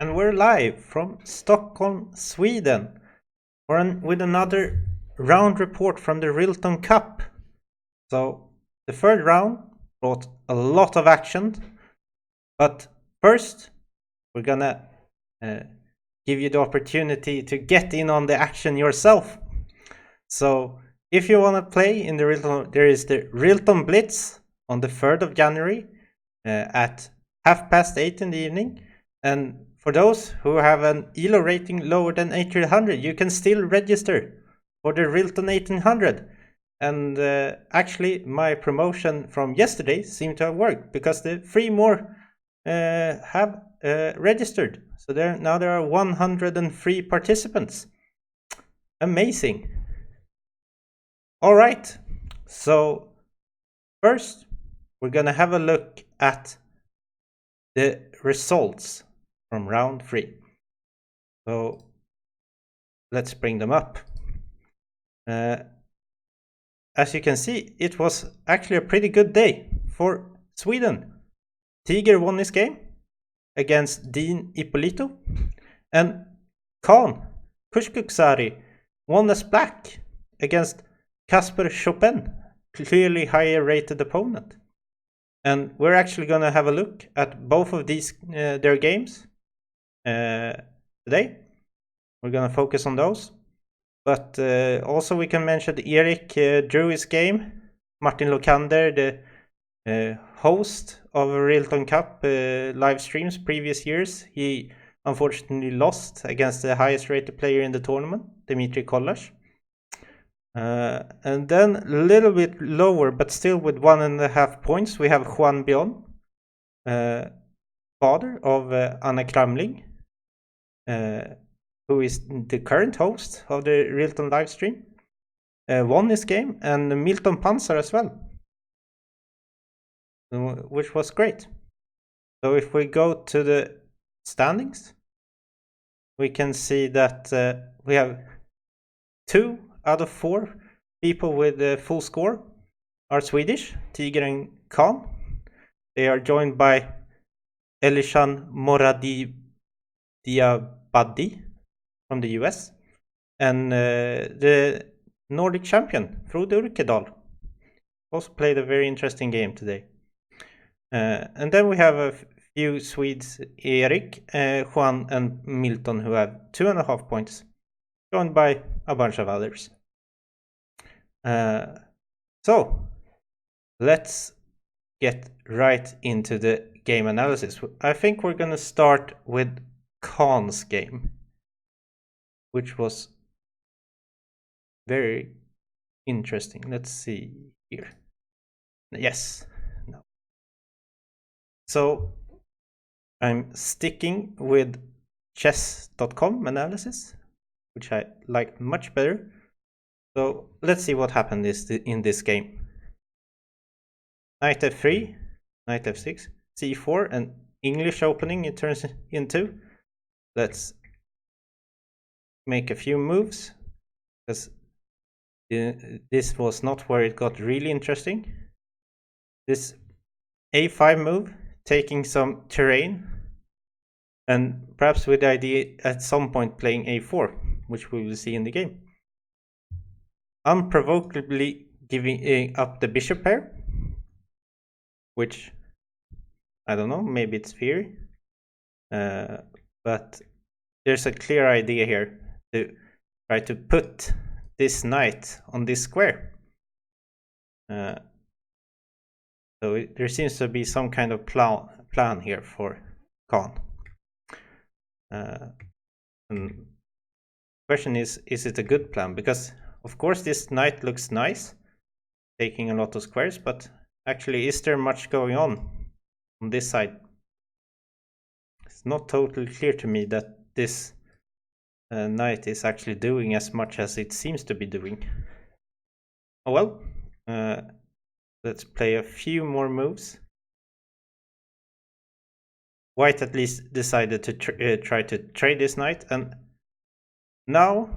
And we're live from Stockholm, Sweden, with another round report from the Rilton Cup. So the third round brought a lot of action, but first we're gonna give you the opportunity to get in on the action yourself. So if you want to play in the Rilton, there is the Rilton Blitz on the 3rd of January at 8:30 in the evening. And for those who have an ELO rating lower than 1800, you can still register for the Rilton 1800. And actually, my promotion from yesterday seemed to have worked because the 3 more have registered. So now there are 103 participants. Amazing. All right. So first, we're going to have a look at the results from round 3. So let's bring them up. As you can see, it was actually a pretty good day for Sweden. Tiger won this game against Dean Ippolito, and Khan Kushkuksari won as black against Kasper Chopin, clearly higher rated opponent. And we're actually going to have a look at both of these their games today. We're going to focus on those. But also we can mention Erik drew his game. Martin Lokander, the host of Rilton Cup live streams previous years, he unfortunately lost against the highest rated player in the tournament, Dmitry Kollash. And then a little bit lower, but still with 1.5 points, we have Juan Bion, father of Anna Kramling, who is the current host of the Rilton livestream, won this game, and Milton Panzer as well, which was great. So if we go to the standings, we can see that we have 2 out of 4 people with the full score are Swedish, Tiger and Khan. They are joined by Elishan Moradiabadi from the US, and the Nordic champion, Frode Urkedal, also played a very interesting game today. And then we have a few Swedes, Erik, Juan, and Milton, who have 2.5 points, joined by a bunch of others. So let's get right into the game analysis. I think we're going to start with Khan's game, which was very interesting. Let's see here. Yes. No. So I'm sticking with chess.com analysis, which I like much better. So let's see what happened in this game. Knight f3, knight f6, c4, and English opening it turns into. Let's make a few moves, because this was not where it got really interesting. This a5 move, taking some terrain, and perhaps with the idea at some point playing a4, which we will see in the game. Unprovokedly giving up the bishop pair, which, I don't know, maybe it's theory, but there's a clear idea here to try to put this knight on this square. So there seems to be some kind of plan here for Khan. And the question is it a good plan? Because of course this knight looks nice, taking a lot of squares, but actually, is there much going on this side? It's not totally clear to me that this knight is actually doing as much as it seems to be doing. Oh well, let's play a few more moves. White at least decided to try to trade this knight, and now,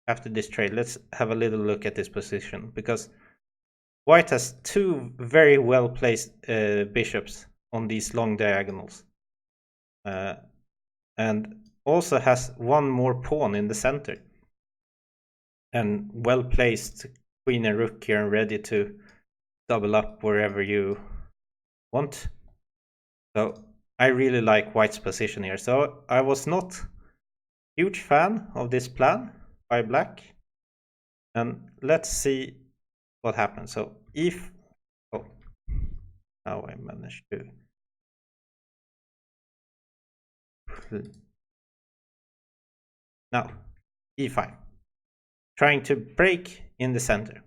after this trade, let's have a little look at this position, because White has 2 very well placed bishops on these long diagonals. and also has one more pawn in the center. And well placed queen and rook here and ready to double up wherever you want. So I really like white's position here. So I was not huge fan of this plan by black. And let's see what happens. So if now I managed to now e5, trying to break in the center,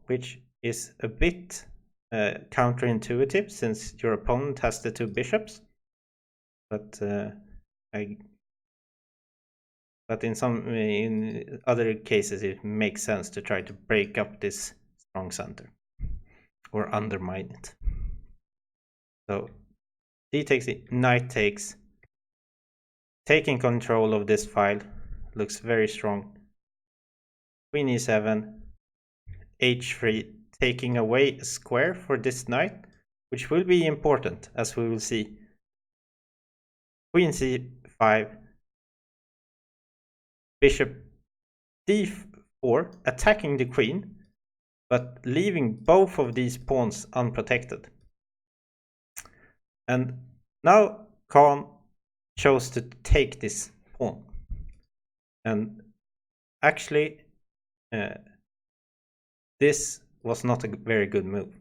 which is a bit counterintuitive since your opponent has the two bishops, but in other cases it makes sense to try to break up this strong center or undermine it. So d takes, knight takes, taking control of this file looks very strong. Queen e7, h3, taking away a square for this knight, which will be important as we will see. Queen c5, bishop d4, attacking the queen, but leaving both of these pawns unprotected. And now Khan chose to take this pawn. And actually, this was not a very good move.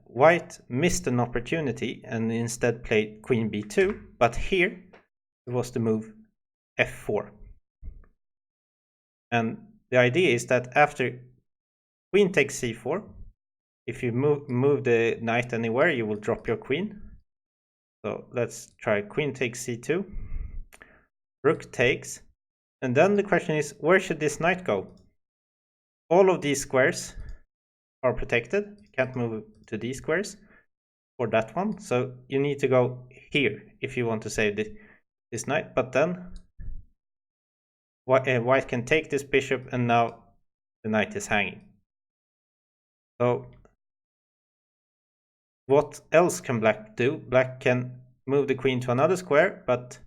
White missed an opportunity and instead played queen b2, but here it was the move f4. And the idea is that after queen takes c4, if you move the knight anywhere, you will drop your queen. So let's try queen takes c2, rook takes, and then the question is, where should this knight go? All of these squares are protected. You can't move to these squares or that one, so you need to go here if you want to save this knight. But then white can take this bishop, and now the knight is hanging. So what else can black do? Black can move the queen to another square, but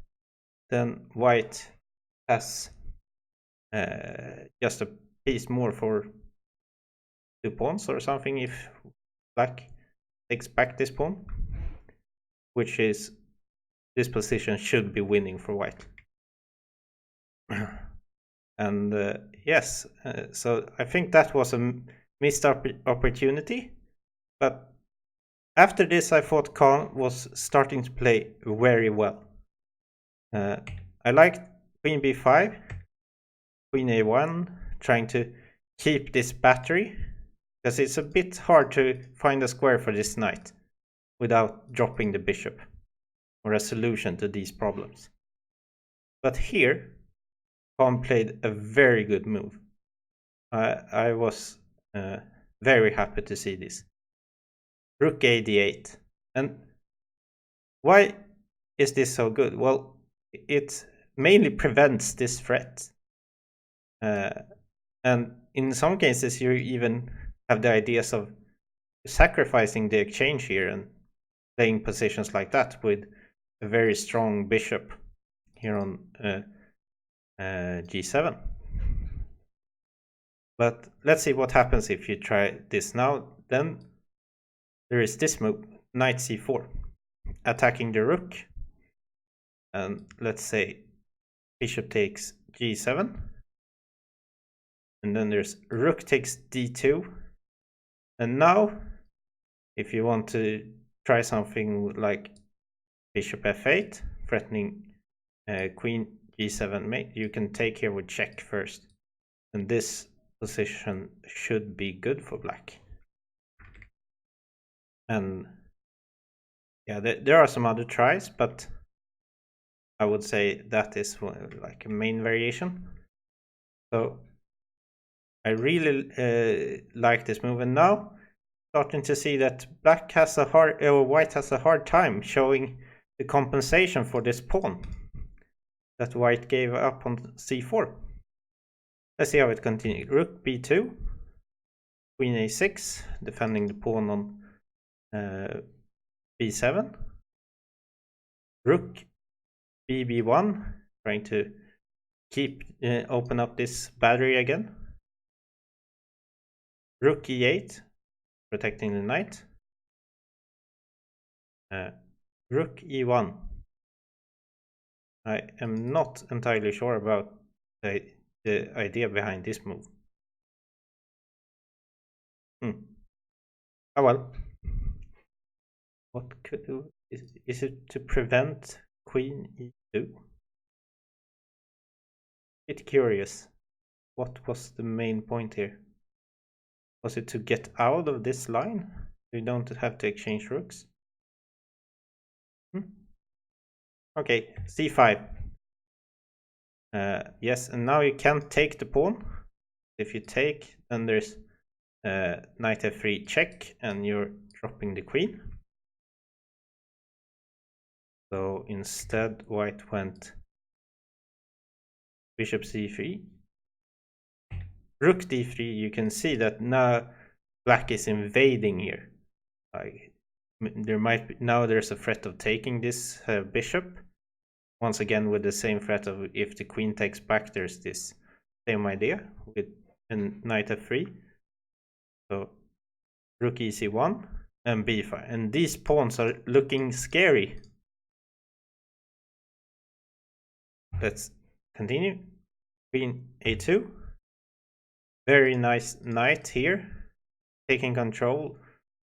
then white has just a piece more for 2 pawns or something if black takes back this pawn, which is, this position should be winning for white. And yes, so I think that was a missed opportunity, but after this I thought Khan was starting to play very well. I liked queen b5, queen a1, trying to keep this battery, because it's a bit hard to find a square for this knight without dropping the bishop, or a solution to these problems. But here Khan played a very good move. I was very happy to see this. Rook a d8. And why is this so good? Well, it mainly prevents this threat. And in some cases you even have the ideas of sacrificing the exchange here and playing positions like that with a very strong bishop here on g7. But let's see what happens if you try this now. Then there is this move, knight c4, attacking the rook. And let's say bishop takes g7. And then there's rook takes d2. And now, if you want to try something like bishop f8, threatening queen g7 mate, you can take here with check first. And this position should be good for black. And yeah, there are some other tries, but I would say that is like a main variation. So I really like this move, and now starting to see that black has a hard, or white has a hard time showing the compensation for this pawn that white gave up on c4. Let's see how it continues. Rook b2, queen a6, defending the pawn on b7. Rook bb1, trying to keep open up this battery again. Rook e8, protecting the knight. Rook e1. I am not entirely sure about the idea behind this move. Oh well. What could do? Is it to prevent queen e2? Bit curious. What was the main point here? Was it to get out of this line? You don't have to exchange rooks. Okay, c5. Yes, and now you can't take the pawn. If you take, then there's knight f3 check, and you're dropping the queen. So instead, white went bishop c3. Rook d3, you can see that now black is invading here. There might be, now there's a threat of taking this bishop. Once again, with the same threat of if the queen takes back, there's this same idea with knight f3. So rook ec1 and b5, and these pawns are looking scary. Let's continue. Queen a2. Very nice knight here, taking control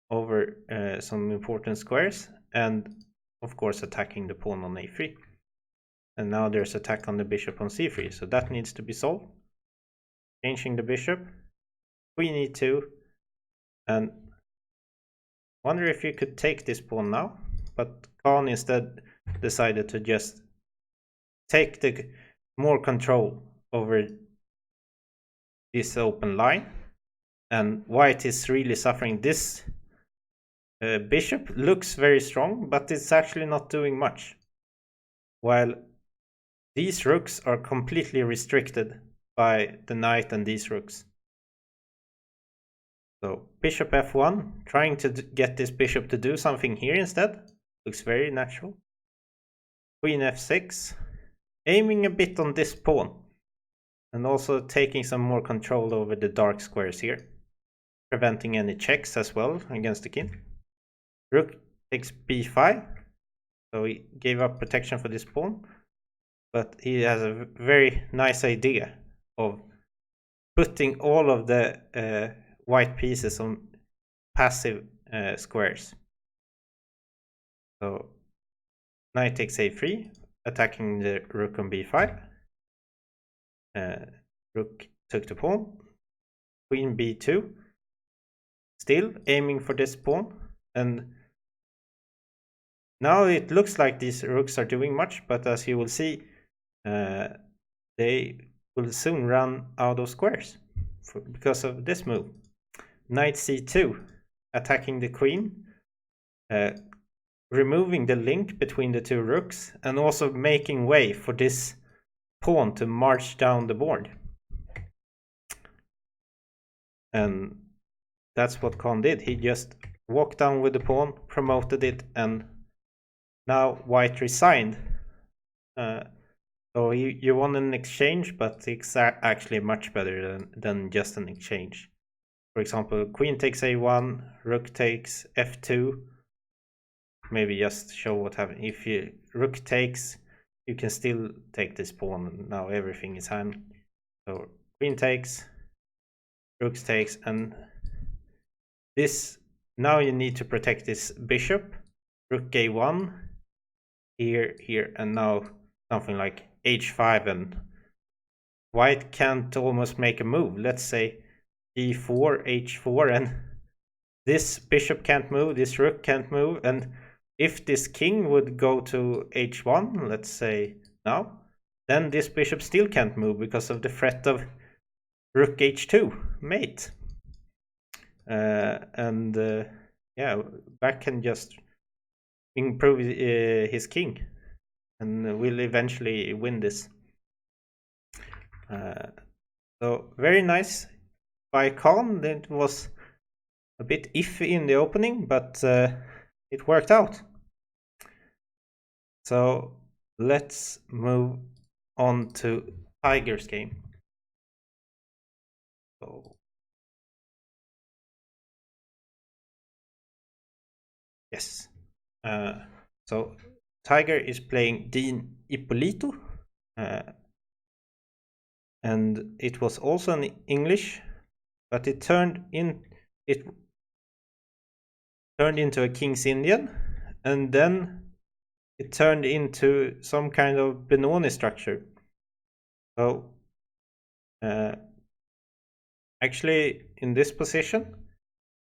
over some important squares, and of course attacking the pawn on a3. And now there's attack on the bishop on c3, so that needs to be solved. Changing the bishop, queen e2, and wonder if you could take this pawn now, but Khan instead decided to just take the more control over this open line, and white is really suffering. This bishop looks very strong, but it's actually not doing much, while these rooks are completely restricted by the knight and these rooks. So bishop f1, trying to get this bishop to do something here instead. Looks very natural. Queen f6, aiming a bit on this pawn, and also taking some more control over the dark squares here, preventing any checks as well against the king. Rook takes b5, so he gave up protection for this pawn, but he has a very nice idea of putting all of the white pieces on passive squares. So knight takes a3, attacking the rook on b5. Rook took the pawn. Queen b2, still aiming for this pawn, and now it looks like these rooks are doing much, but as you will see, they will soon run out of squares because of this move. Knight c2, attacking the queen, removing the link between the two rooks, and also making way for this pawn to march down the board. And that's what Khan did. He just walked down with the pawn, promoted it, and now white resigned. So you won an exchange, but it's actually much better than just an exchange. For example, queen takes a1, rook takes f2. Maybe just show what happens. If rook takes, you can still take this pawn, and now everything is handled. So queen takes, rook takes, and this, now you need to protect this bishop. Rook a1, here, and now something like h5, and white can't almost make a move. Let's say d4, h4, and this bishop can't move, this rook can't move, and if this king would go to h1, let's say now, then this bishop still can't move because of the threat of rook h2, mate. Yeah, black can just improve his king, and will eventually win this. So very nice by Khan. It was a bit iffy in the opening, but it worked out. So let's move on to Tiger's game. So yes. So Tiger is playing Dean Ippolito, and it was also in English, but it turned into a King's Indian, and then it turned into some kind of Benoni structure. So actually, in this position,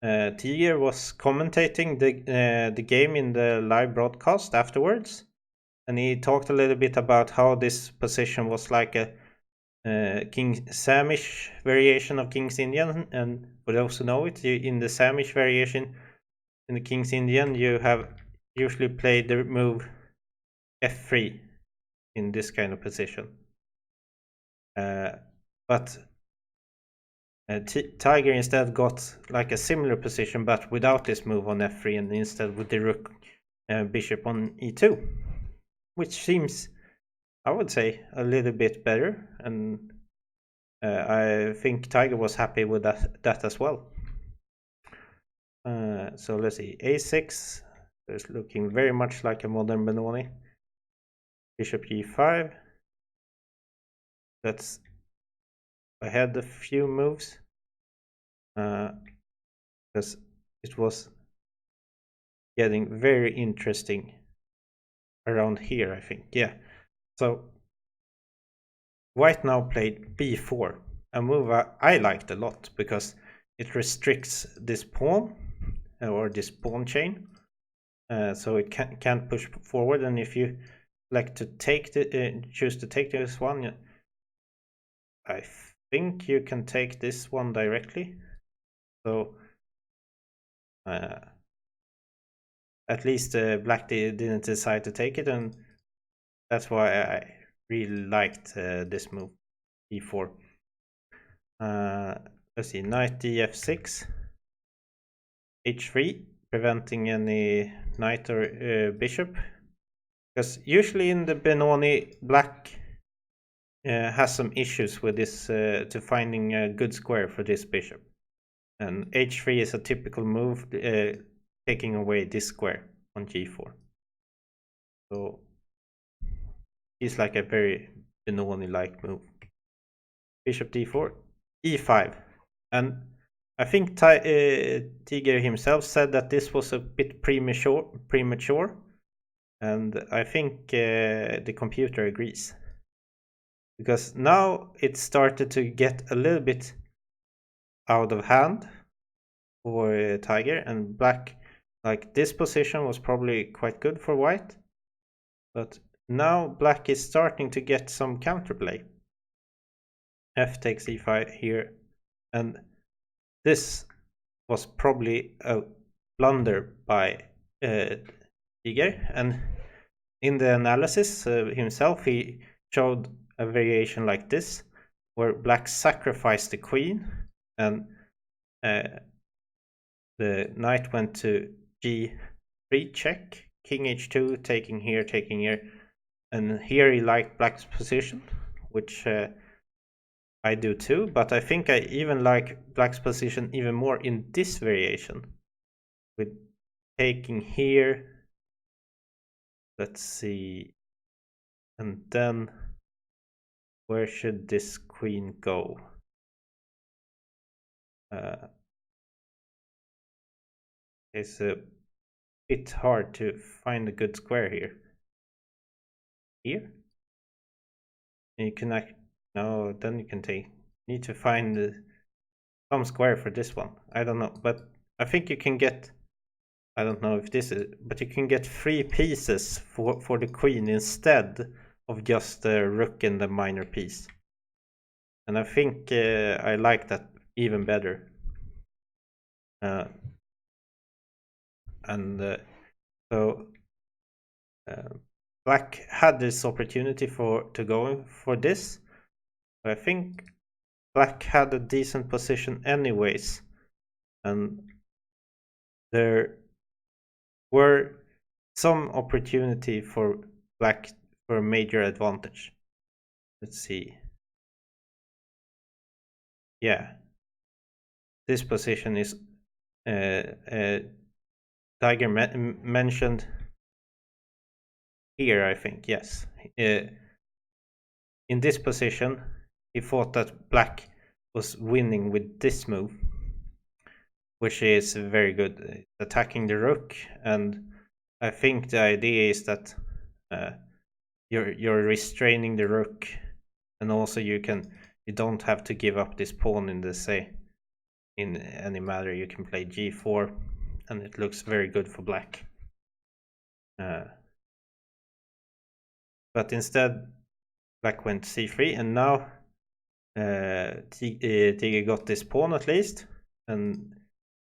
Tiger was commentating the game in the live broadcast afterwards, and he talked a little bit about how this position was like a King Samish variation of King's Indian. And for those who know it, in the Samish variation in the King's Indian, you have usually played the move f3 in this kind of position. But Tiger instead got like a similar position, but without this move on f3, and instead with the rook bishop on e2, which seems, I would say, a little bit better, and I think Tiger was happy with that as well. So let's see, a6 is looking very much like a modern Benoni. Bishop g5. That's ahead a few moves, because it was getting very interesting around here, I think. Yeah. So White now played b4, a move I liked a lot because it restricts this pawn or this pawn chain, so it can't push forward. And if you like to take the choose to take this one, I think you can take this one directly. So at least Black didn't decide to take it, and that's why I really liked this move, e4. Let's see, knight df6, h3, preventing any knight or bishop. Because usually in the Benoni, Black has some issues with this, to finding a good square for this bishop. And h3 is a typical move, taking away this square on g4. So it's like a very Benoni-like move. Bishop d4, e5. And I think Tiger himself said that this was a bit premature, and I think the computer agrees. Because now it started to get a little bit out of hand for Tiger, and Black, like this position was probably quite good for White, but now Black is starting to get some counterplay. F takes e5 here, and this was probably a blunder by Tiger, and in the analysis himself he showed a variation like this, where Black sacrificed the queen, and the knight went to g3 check, king h2, taking here, and here he liked Black's position, which I do too, but I think I even like Black's position even more in this variation, with taking here. Let's see, and then where should this queen go? It's a bit hard to find a good square here. Here? And you can no, then you can need to find some square for this one. I don't know, but I think you can get, I don't know if this is, but you can get 3 pieces for the queen instead of just the rook and the minor piece. And I think I like that even better. So Black had this opportunity to go for this. But I think Black had a decent position anyways, and there were some opportunity for black for a major advantage. Let's see. Yeah, this position is Tiger mentioned here, I think. Yes, in this position he thought that black was winning with this move, which is very good, attacking the rook. And I think the idea is that you're restraining the rook, and also you don't have to give up this pawn in in any matter. You can play g4, and it looks very good for black. But instead, black went c3, and now Tiger got this pawn at least, and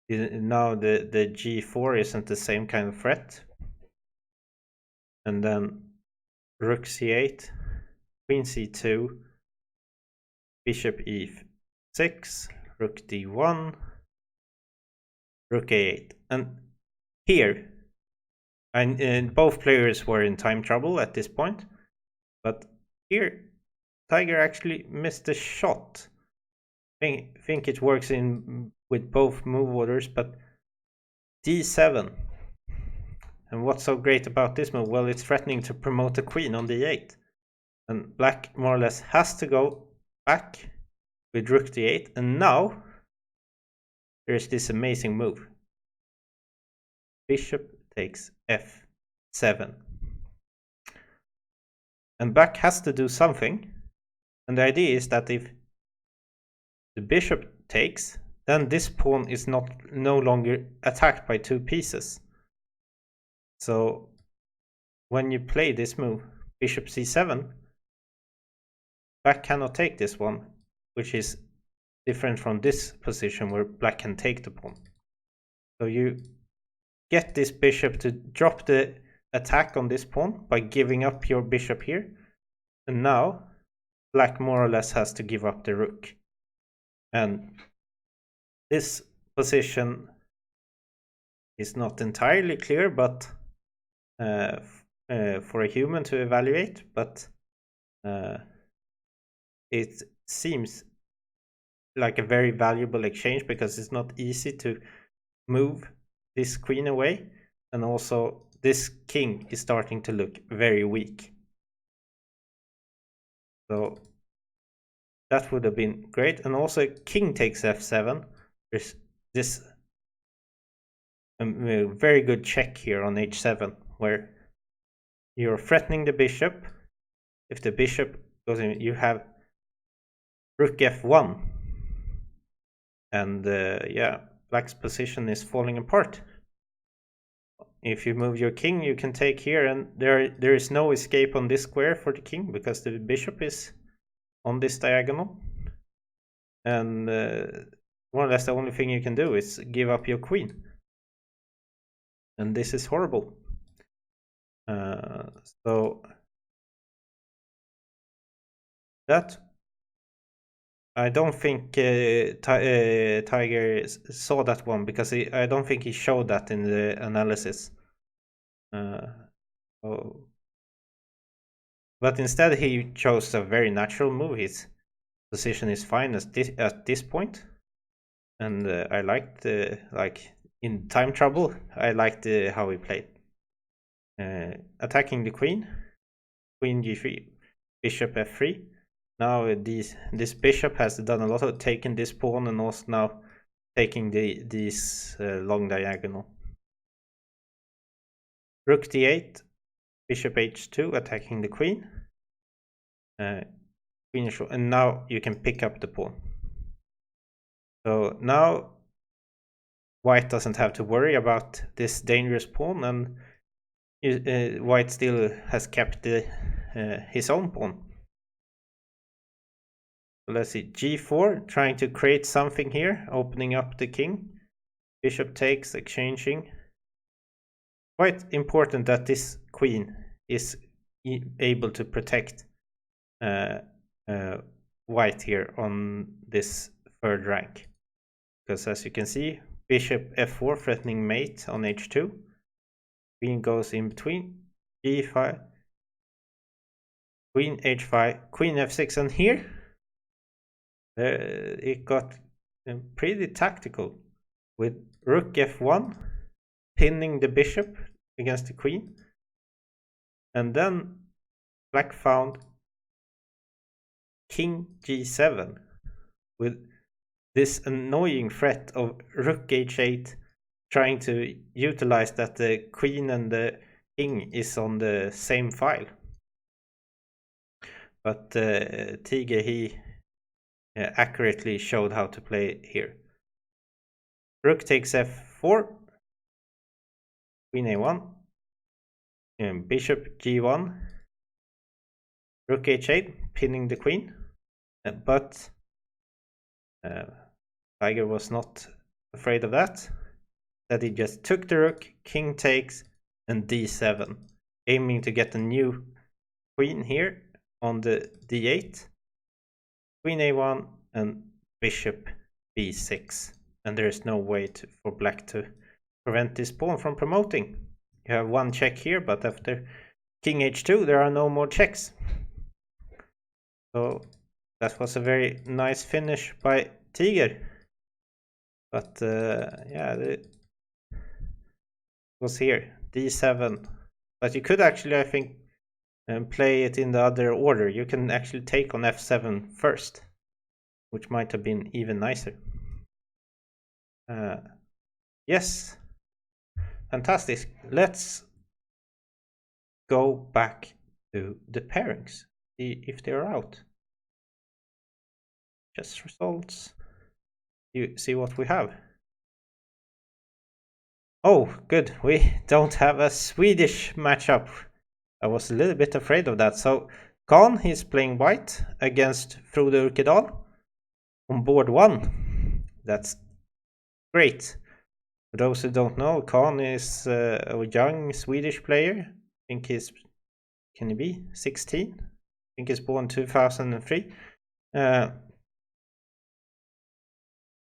now the g4 isn't the same kind of threat. And then rook c8, queen c2, bishop e6, rook d1, rook a8. And here, and both players were in time trouble at this point, but here Tiger actually missed a shot. Think it works in with both move orders, but d7. And what's so great about this move? Well, it's threatening to promote the queen on d8, and black more or less has to go back with rook d8. And now there's this amazing move. Bishop takes f7, and black has to do something. And the idea is that if the bishop takes, then this pawn is no longer attacked by two pieces. So when you play this move, bishop c7, black cannot take this one, which is different from this position where black can take the pawn. So you get this bishop to drop the attack on this pawn by giving up your bishop here, and now black more or less has to give up the rook. And this position is not entirely clear, but for a human to evaluate, but it seems like a very valuable exchange, because it's not easy to move this queen away, and also this king is starting to look very weak. So that would have been great. And also king takes f7. There's this very good check here on h7, where you're threatening the bishop. If the bishop goes in, you have rook f1, and yeah, black's position is falling apart. If you move your king, you can take here, and there is no escape on this square for the king, because the bishop is on this diagonal, and more or less the only thing you can do is give up your queen, and this is horrible. So that, I don't think Tiger saw that one, because I don't think he showed that in the analysis. But instead he chose a very natural move. His position is fine at this point, and I liked, like in time trouble, I liked how he played. Attacking the queen, queen g3, bishop f3. Now this bishop has done a lot of taking this pawn, and also now taking this long diagonal. Rook d8, bishop h2, attacking the queen. Queen is short, and now you can pick up the pawn. So now white doesn't have to worry about this dangerous pawn, and white still has kept his own pawn. So let's see, g4, trying to create something here, opening up the king. Bishop takes, exchanging. Quite important that this queen is able to protect white here on this third rank, because as you can see, bishop f4 threatening mate on h2, queen goes in between, g5, queen h5, queen f6, and here it got pretty tactical with rook f1 pinning the bishop against the queen, and then black found king g7 with this annoying threat of rook h8, trying to utilize that the queen and the king is on the same file. But Tiger, he accurately showed how to play here. Rook takes f4, queen a1, bishop g1, rook h8, pinning the queen. But Tiger was not afraid of that. That he just took the rook, king takes, and d7, aiming to get a new queen here on the d8, queen a1, and bishop b6. And there is no way for black to prevent this pawn from promoting. You have one check here, but after king h2 there are no more checks. So that was a very nice finish by Tiger. But yeah, it was here, d7. But you could actually, I think, play it in the other order. You can actually take on f7 first, which might have been even nicer. Yes, fantastic. Let's go back to the pairings, see if they're out. Just results. You see what we have. Oh, good. We don't have a Swedish matchup. I was a little bit afraid of that. So Khan, he's playing white against Frode Urkedal on board 1. That's great. For those who don't know, Khan is a young Swedish player. I think he's, can he be 16? I think he's born 2003.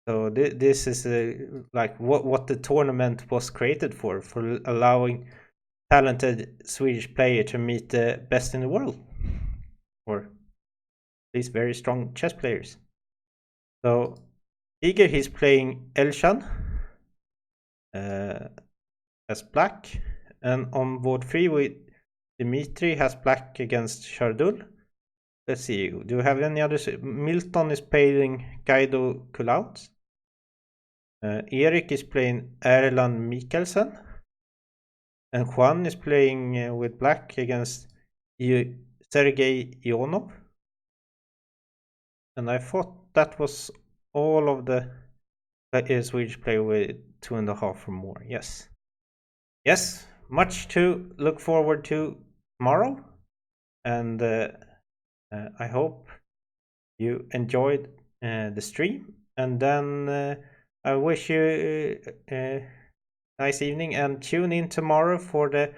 So this is like what the tournament was created for allowing talented Swedish player to meet the best in the world, or these very strong chess players. So Iger, he's playing Elshan as black, and on board 3 with Dimitri has black against Shardul. Let's see, do you have any others? Milton is playing Guido Kulaut. Erik is playing Erland Mikkelsen. And Juan is playing with black against Sergei Ionov. And I thought that was all of the Swedish player with 2.5 or more. Yes. Yes, much to look forward to tomorrow. And I hope you enjoyed the stream. And then I wish you a nice evening, and tune in tomorrow for the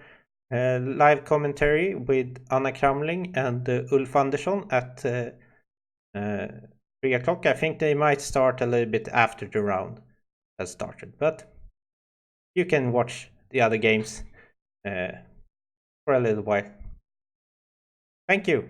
live commentary with Anna Kramling and Ulf Andersson at 3 o'clock. I think they might start a little bit after the round has started, but you can watch the other games for a little while. Thank you.